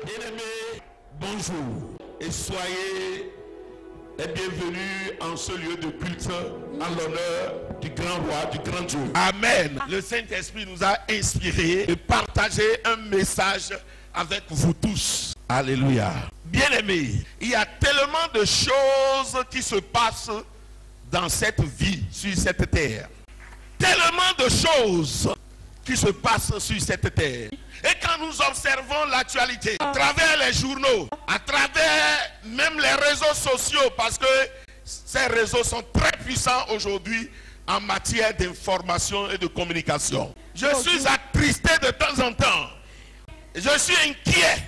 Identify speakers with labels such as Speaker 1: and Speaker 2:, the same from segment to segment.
Speaker 1: Bien-aimés, bonjour et soyez les bienvenus en ce lieu de culte en l'honneur du grand roi, du grand Dieu. Amen. Le Saint-Esprit nous a inspiré de partager un message avec vous tous. Alléluia. Bien-aimés, il y a tellement de choses qui se passent dans cette vie, sur cette terre. Tellement de choses qui se passent sur cette terre. Et quand nous observons l'actualité, à travers les journaux, à travers même les réseaux sociaux, parce que ces réseaux sont très puissants aujourd'hui en matière d'information et de communication. Je suis attristé de temps en temps. Je suis inquiet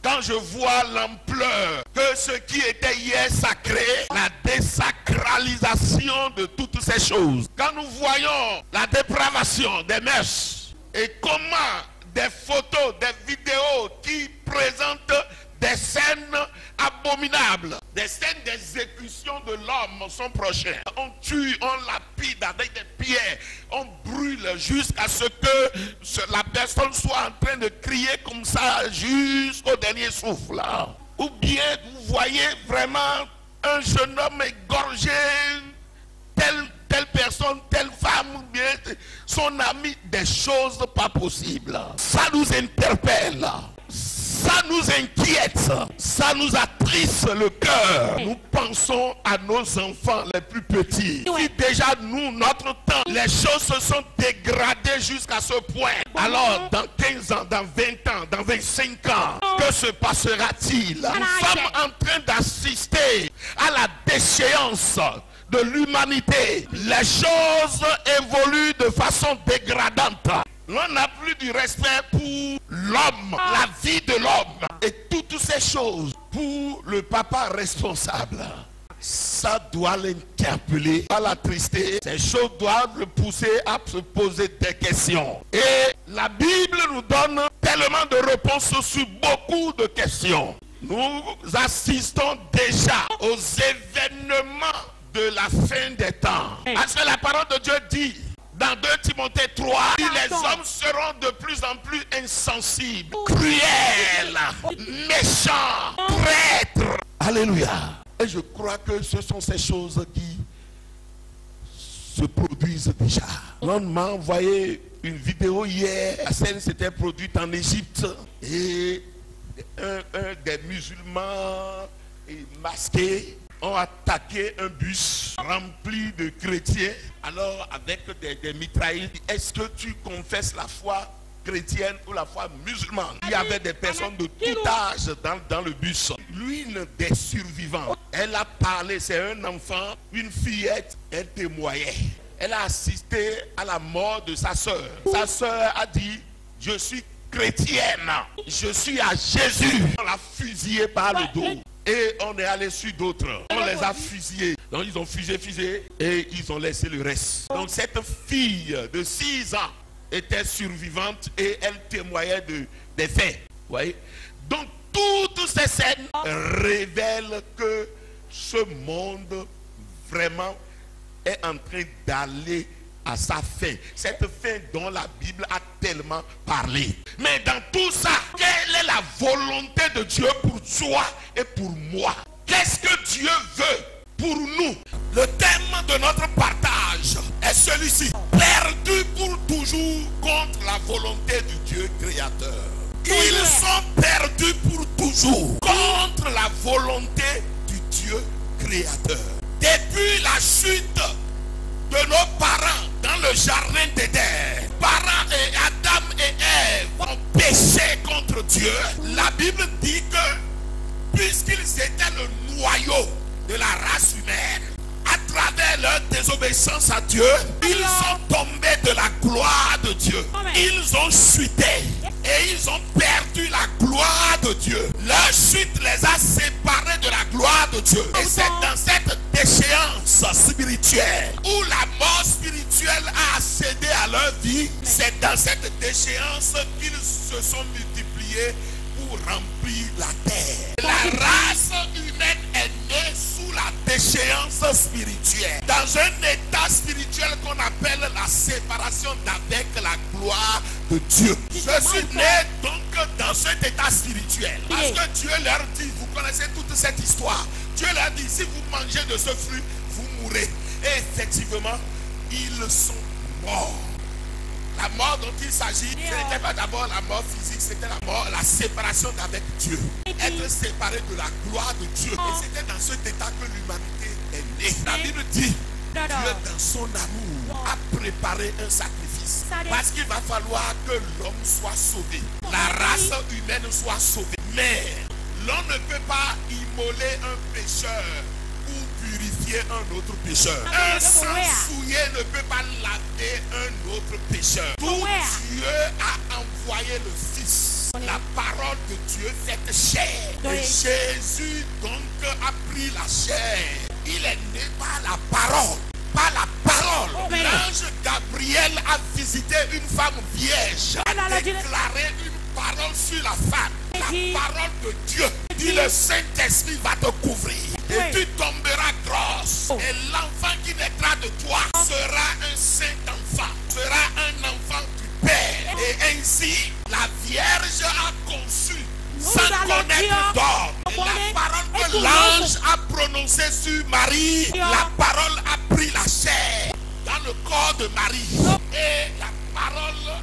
Speaker 1: quand je vois l'ampleur que ce qui était hier sacré, la désacralisation de toutes ces choses. Quand nous voyons la dépravation des mœurs et comment des photos, des vidéos qui présentent des scènes abominables, des scènes d'exécution de l'homme sont prochaines. On tue, on lapide avec des pierres, on brûle jusqu'à ce que la personne soit en train de crier comme ça jusqu'au dernier souffle. Ou bien vous voyez vraiment un jeune homme égorgé, telle personne, telle femme, ou bien son ami, des choses pas possibles. Ça nous interpelle. Ça nous inquiète, ça nous attriste le cœur. Nous pensons à nos enfants les plus petits. Si déjà nous, notre temps, les choses se sont dégradées jusqu'à ce point. Alors dans 15 ans, dans 20 ans, dans 25 ans, que se passera-t-il? Nous sommes en train d'assister à la déchéance de l'humanité. Les choses évoluent de façon dégradante. On n'a plus du respect pour l'homme, la vie de l'homme et toutes ces choses pour le papa responsable. Ça doit l'interpeller, à l'attrister. Ces choses doivent le pousser à se poser des questions. Et la Bible nous donne tellement de réponses sur beaucoup de questions. Nous assistons déjà aux événements de la fin des temps. Parce que la parole de Dieu dit dans 2 Timothée 3, les hommes seront de plus en plus insensibles, cruels, méchants, traîtres. Alléluia. Et je crois que ce sont ces choses qui se produisent déjà. On m'a envoyé une vidéo hier. La scène s'était produite en Égypte. Et un des musulmans masqués ont attaqué un bus rempli de chrétiens. Alors avec des mitraillettes, est-ce que tu confesses la foi chrétienne ou la foi musulmane? Il y avait des personnes de tout âge dans le bus. L'une des survivants, elle a parlé, c'est un enfant, une fillette, elle témoignait. Elle a assisté à la mort de sa soeur. Sa soeur a dit, je suis chrétienne, je suis à Jésus. On l'a fusillé par le dos. Et on est allé sur d'autres. On les a fusillés. Donc ils ont fusillé et ils ont laissé le reste. Donc cette fille de 6 ans était survivante et elle témoignait des faits. Vous voyez? Donc toutes ces scènes révèlent que ce monde vraiment est en train d'aller à sa fin. Cette fin dont la Bible a tellement parlé. Mais dans tout ça, quelle est la volonté de Dieu pour toi et pour moi? Qu'est-ce que Dieu veut pour nous? Le thème de notre partage est celui-ci. Perdu pour toujours contre la volonté du Dieu créateur. Ils sont perdus pour toujours contre la volonté du Dieu créateur. Depuis la chute de nos parents dans le jardin d'Éden, parents et Adam et Ève ont péché contre Dieu. La Bible dit que puisqu'ils étaient le noyau de la race humaine, à travers leur désobéissance à Dieu, ils sont tombés de la gloire de Dieu. Ils ont chuté et ils ont perdu la gloire de Dieu. Leur chute les a séparés de la gloire de Dieu. Et c'est dans cette déchéance spirituelle où la mort spirituelle a accédé à leur vie. C'est dans cette déchéance qu'ils se sont multipliés pour remplir la terre. La race humaine est née sous la déchéance spirituelle, dans un état spirituel qu'on appelle la séparation d'avec la gloire de Dieu. Je suis né donc dans cet état spirituel. Parce que Dieu leur dit, vous connaissez toute cette histoire. Dieu leur dit, si vous mangez de ce fruit, vous mourrez. Et effectivement, ils sont morts. La mort dont il s'agit, ce n'était pas d'abord la mort physique, c'était la mort, la séparation d'avec Dieu. Être séparé de la gloire de Dieu. Et c'était dans cet état que l'humanité est née. La Bible dit, Dieu dans son amour a préparé un sacrifice. Parce qu'il va falloir que l'homme soit sauvé. La race humaine soit sauvée. Mais l'on ne peut pas immoler un pécheur pour purifier un autre pécheur. Un sang souillé ne peut pas laver un autre pécheur. Tout Dieu a envoyé le Fils. La parole de Dieu faite chair. Et Jésus donc a pris la chair. Il est né par la parole. Par la parole. L'ange Gabriel a visité une femme vierge. A déclaré une parole sur la femme. La parole de Dieu. Dit le Saint-Esprit va te couvrir. Et tu tomberas grosse. Et l'enfant qui naîtra de toi sera un saint enfant. Sera un enfant du Père. Et ainsi, la Vierge a conçu sans connaître d'homme. Et la parole que l'ange a prononcée sur Marie, la parole a pris la chair dans le corps de Marie. Et la parole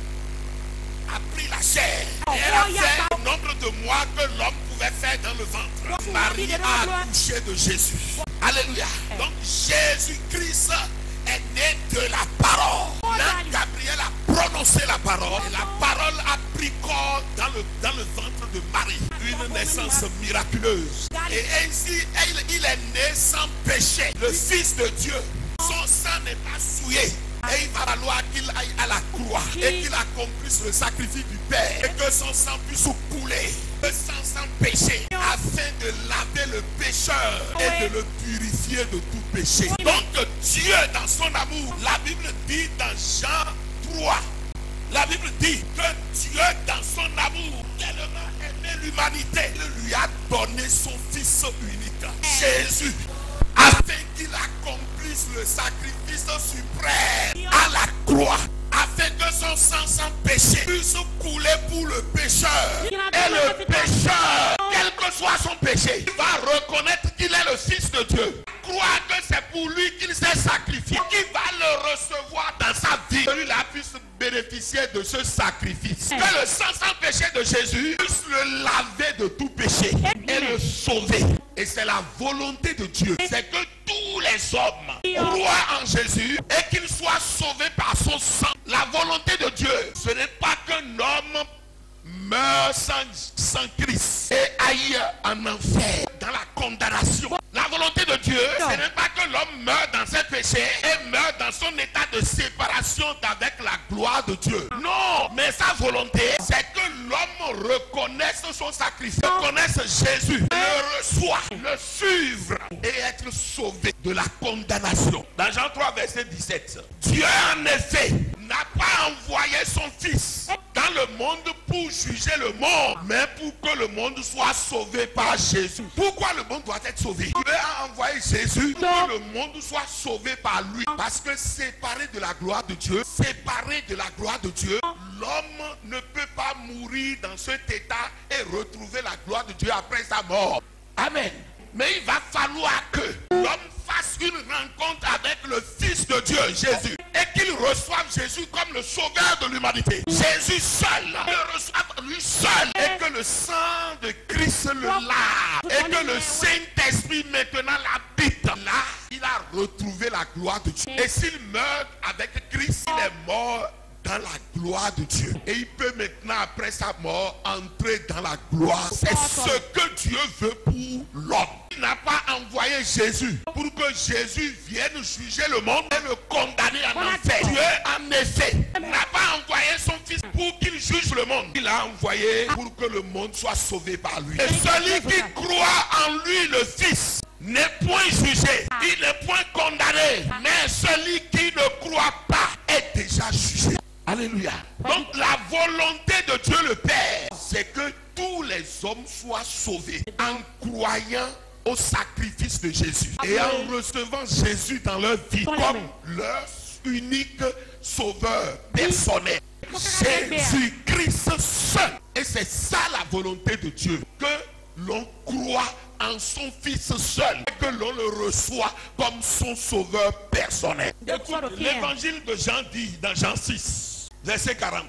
Speaker 1: a pris la chair. Et elle a fait le nombre de mois que l'homme pouvait faire dans le ventre. Marie a accouché de Jésus. Alléluia. Donc Jésus-Christ est né de la parole. L'ange Gabriel a prononcé la parole. Et la parole a pris corps dans le ventre de Marie. Une naissance miraculeuse. Et ainsi, il est né sans péché. Le Fils de Dieu. Son sang n'est pas souillé. Et il va falloir qu'il aille à la croix et qu'il accomplisse le sacrifice du Père et que son sang puisse couler, le sang sans péché, afin de laver le pécheur et de le purifier de tout péché. Donc Dieu dans son amour, la Bible dit dans Jean 3, la Bible dit que Dieu dans son amour tellement aimé l'humanité, il lui a donné son Fils unique, Jésus, afin qu'il accomplisse le sacrifice suprême à la croix, afin que son sang sans péché puisse couler pour le pécheur. Et le pécheur, quel que soit son péché, il va reconnaître qu'il est le Fils de Dieu. Croire que c'est pour lui qu'il s'est sacrifié, qu'il va le recevoir dans sa vie. Celui-là puisse bénéficier de ce sacrifice. Que le sang sans péché de Jésus puisse le laver de tout péché et le sauver. Et c'est la volonté de Dieu. C'est que tous les hommes croient en Jésus et qu'ils soient sauvés par son sang. La volonté de Dieu, ce n'est pas qu'un homme meurt sans Christ et aille en enfer, dans la condamnation. La volonté de Dieu, ce n'est pas que l'homme meurt dans ses péchés et meurt dans son état de séparation d'avec la gloire de Dieu. Non, mais sa volonté, c'est que l'homme reconnaisse son sacrifice, reconnaisse Jésus, le reçoive, le suivre et être sauvé de la condamnation. Dans Jean 3, verset 17, Dieu en effet n'a pas envoyé son Fils dans le monde pour juger le monde, mais pour que le monde soit sauvé par Jésus. Pourquoi le monde doit être sauvé? Dieu a envoyé Jésus pour que le monde soit sauvé par lui. Parce que séparé de la gloire de Dieu, l'homme ne peut pas mourir dans cet état et retrouver la gloire de Dieu après sa mort. Amen. Mais il va falloir que l'homme fasse une rencontre avec le Fils de Dieu, Jésus, et qu'il reçoive Jésus comme le sauveur de l'humanité. Jésus seul, le reçoive lui seul, et que le sang de Christ le lave, et que le Saint-Esprit maintenant l'habite. Là, il a retrouvé la gloire de Dieu. Et s'il meurt avec Christ, il est mort dans la gloire de Dieu. Et il peut maintenant, après sa mort, entrer dans la gloire. C'est ce que Dieu veut pour l'homme. Il n'a pas envoyé Jésus pour que Jésus vienne juger le monde et le condamner en enfer. Dieu, en effet, n'a pas envoyé son Fils pour qu'il juge le monde. Il l'a envoyé pour que le monde soit sauvé par lui. Et celui qui croit en lui, le Fils, n'est point jugé, il n'est point condamné, mais celui qui ne croit pas est déjà jugé. Alléluia. Donc la volonté de Dieu le Père, c'est que tous les hommes soient sauvés en croyant au sacrifice de Jésus et en recevant Jésus dans leur vie comme leur unique sauveur personnel. Jésus-Christ seul. Et Et c'est ça la volonté de Dieu. Que l'on croit en son Fils seul. Et que l'on le reçoit comme son sauveur personnel. L'évangile de Jean dit dans Jean 6, verset 40.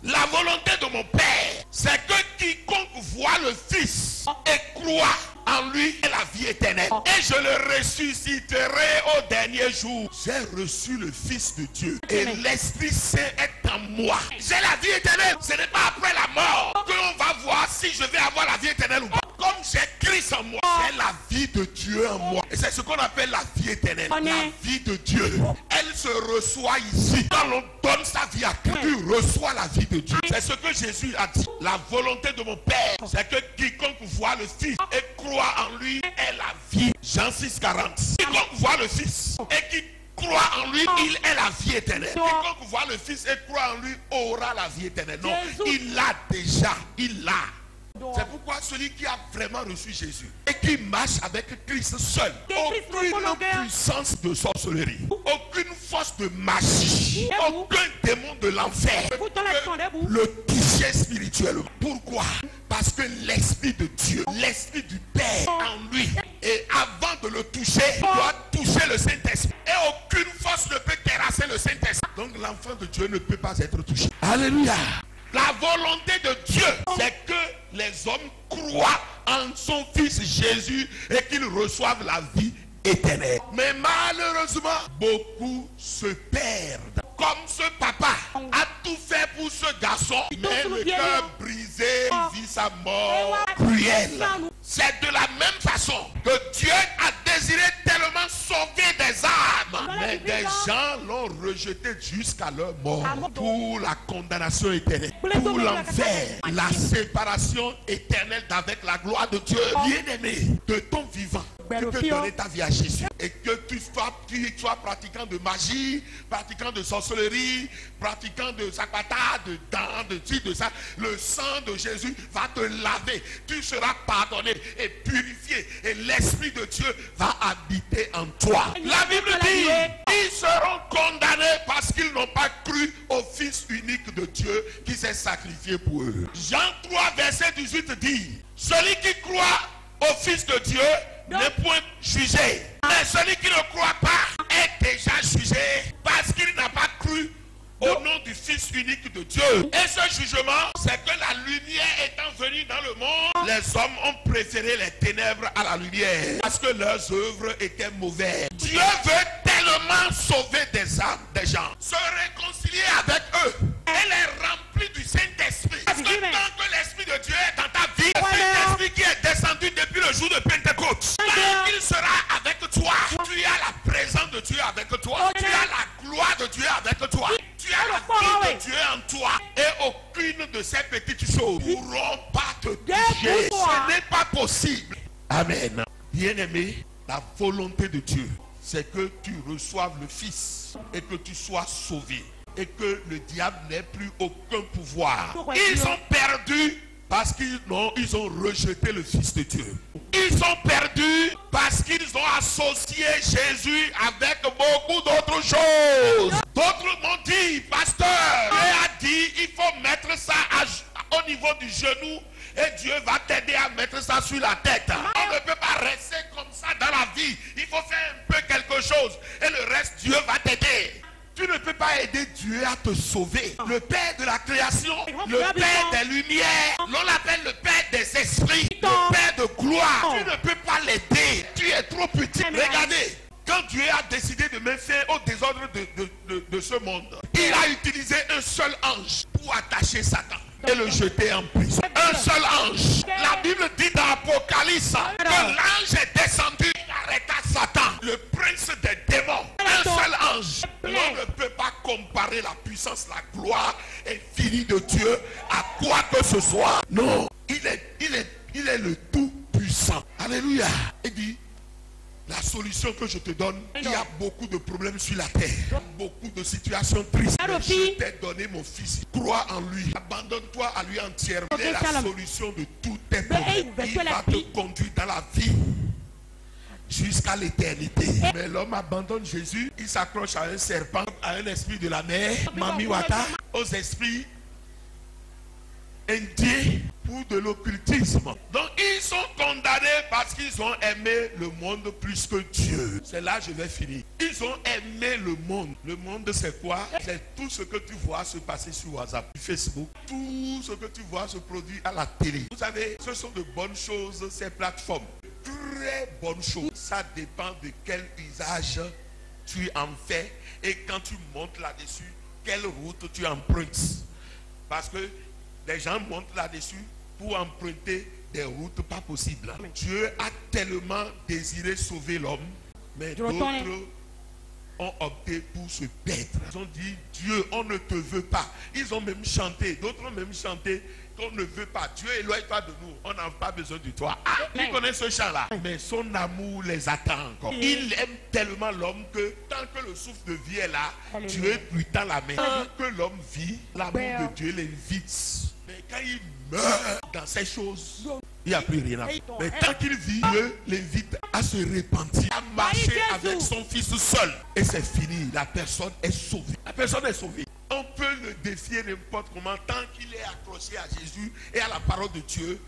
Speaker 1: La volonté de mon Père, c'est que quiconque voit le Fils et croit en lui ait la vie éternelle. Et je le ressusciterai au dernier jour. J'ai reçu le Fils de Dieu et l'Esprit Saint est en moi. J'ai la vie éternelle. Ce n'est pas après la mort que l'on va voir si je vais avoir la vie éternelle ou pas. Comme j'ai Christ en moi, j'ai la vie de Dieu en moi. Et c'est ce qu'on appelle la vie éternelle. La vie de Dieu. Elle se reçoit ici. Quand l'on donne sa vie à Christ, tu reçois la vie de Dieu. C'est ce que Jésus a dit. La volonté de mon Père, c'est que quiconque voit le Fils et croit en lui ait la vie. Jean 6, 40. Quiconque voit le Fils et qui croit en lui, il est la vie éternelle. Quiconque voit le Fils et croit en lui aura la vie éternelle. Non, il l'a déjà. Il l'a. C'est pourquoi celui qui a vraiment reçu Jésus et qui marche avec Christ seul, aucune puissance de sorcellerie, aucune force de magie, aucun démon de l'enfer le toucher spirituellement. Pourquoi? Parce que l'Esprit de Dieu, l'Esprit du Père en lui, et avant de le toucher, doit toucher le Saint-Esprit. Et aucune force ne peut terrasser le Saint-Esprit. Donc l'enfant de Dieu ne peut pas être touché. Alléluia. La volonté de Dieu, c'est que les hommes croient en son Fils Jésus et qu'ils reçoivent la vie éternelle. Mais malheureusement, beaucoup se perdent. Comme ce papa a tout fait pour ce garçon, mais le cœur brisé, il vit sa mort cruelle. C'est de la même façon que Dieu a désiré tellement sauver des âmes, mais des gens l'ont rejeté jusqu'à leur mort pour la condamnation éternelle, pour l'enfer, la séparation éternelle d'avec la gloire de Dieu. Bien-aimé, de ton vivant, tu peux donner ta vie à Jésus et que tu sois pratiquant de magie, pratiquant de sorcellerie, pratiquant de zapata, de dents, de ci, de ça. Le sang de Jésus va te laver. Tu seras pardonné et purifié et l'Esprit de Dieu va habiter en toi. La Bible dit, ils seront condamnés parce qu'ils n'ont pas cru au Fils unique de Dieu qui s'est sacrifié pour eux. Jean 3 verset 18 dit, celui qui croit au Fils de Dieu n'est point jugé. Mais celui qui ne croit pas est déjà jugé parce qu'il n'a pas cru au nom du Fils unique de Dieu. Et ce jugement, c'est que la lumière étant venue dans le monde, les hommes ont préféré les ténèbres à la lumière parce que leurs œuvres étaient mauvaises. Dieu veut tellement sauver des âmes, des gens, se réconcilier avec eux et les remplir du Saint-Esprit. Parce que tant que l'Esprit de Dieu est dans ta vie, le Saint-Esprit qui est descendu depuis le jour de Pentecôte, quand il sera avec toi, tu as la présence de Dieu avec toi, tu as la gloire de Dieu avec toi, tu as la vie de Dieu en toi, et aucune de ces petites choses ne pourront pas te toucher. Ce n'est pas possible. Amen. Bien-aimé, la volonté de Dieu, c'est que tu reçoives le Fils et que tu sois sauvé et que le diable n'ait plus aucun pouvoir. Ils ont perdu parce qu'ils ont rejeté le Fils de Dieu. Ils sont perdus parce qu'ils ont associé Jésus avec beaucoup d'autres choses. D'autres m'ont dit, pasteur, Dieu a dit, il faut mettre ça au niveau du genou et Dieu va t'aider à mettre ça sur la tête. On ne peut pas rester comme ça dans la vie. Il faut faire un peu quelque chose et le reste, Dieu va t'aider. Tu ne peux pas aider Dieu à te sauver. Le Père de la création, le Père des lumières, l'on l'appelle le Père des esprits, le Père de gloire. Tu ne peux pas l'aider. Tu es trop petit. Regardez, quand Dieu a décidé de mettre fin au désordre de ce monde, il a utilisé un seul ange pour attacher Satan et le jeter en prison. Un seul ange. La Bible dit dans Apocalypse que l'ange est descendu et arrêta Satan, le prince des démons. Un seul ange. On ne peut pas comparer la puissance, la gloire infinie de Dieu à quoi que ce soit. Non, il est le tout puissant. Alléluia. Il dit, la solution que je te donne, il y a beaucoup de problèmes sur la terre, beaucoup de situations tristes. Je t'ai donné mon Fils. Crois en lui. Abandonne-toi à lui entièrement. Il est la solution de tous tes problèmes. Il va te conduire dans la vie jusqu'à l'éternité. Mais l'homme abandonne Jésus. Il s'accroche à un serpent, à un esprit de la mer, Mami Wata, aux esprits indiens pour de l'occultisme. Donc ils sont condamnés parce qu'ils ont aimé le monde plus que Dieu. C'est là que je vais finir. Ils ont aimé le monde. Le monde c'est quoi? C'est tout ce que tu vois se passer sur WhatsApp, Facebook. Tout ce que tu vois se produit à la télé. Vous savez, ce sont de bonnes choses, ces plateformes. Très bonnes choses. Ça dépend de quel usage tu en fais. Et quand tu montes là-dessus, quelle route tu empruntes. Parce que les gens montent là-dessus pour emprunter des routes pas possibles. Dieu a tellement désiré sauver l'homme, mais d'autres ont opté pour se perdre. Ils ont dit, Dieu, on ne te veut pas. Ils ont même chanté, d'autres ont même chanté qu'on ne veut pas. Dieu, éloigne-toi de nous, on n'a pas besoin de toi. Ah, ils connaissent ce chant-là. Mais son amour les attend encore. Il aime tellement l'homme que tant que le souffle de vie est là, Dieu lui tend la main. Tant que l'homme vit, l'amour de Dieu l'invite. Mais quand il meurt dans ces choses, il n'y a plus rien à faire. Mais tant qu'il vit, Dieu l'invite à se repentir, à marcher avec son fils seul. Et c'est fini, la personne est sauvée. La personne est sauvée. On peut le défier n'importe comment, tant qu'il est accroché à Jésus et à la parole de Dieu,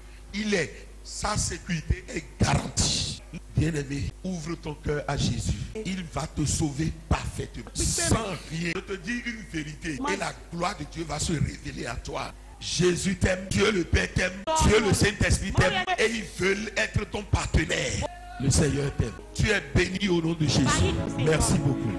Speaker 1: sa sécurité est garantie. Bien-aimé, ouvre ton cœur à Jésus. Il va te sauver parfaitement, sans rien. Je te dis une vérité, et la gloire de Dieu va se révéler à toi. Jésus t'aime, Dieu le Père t'aime, Dieu le Saint-Esprit t'aime, et ils veulent être ton partenaire. Le Seigneur t'aime. Tu es béni au nom de Jésus. Merci beaucoup.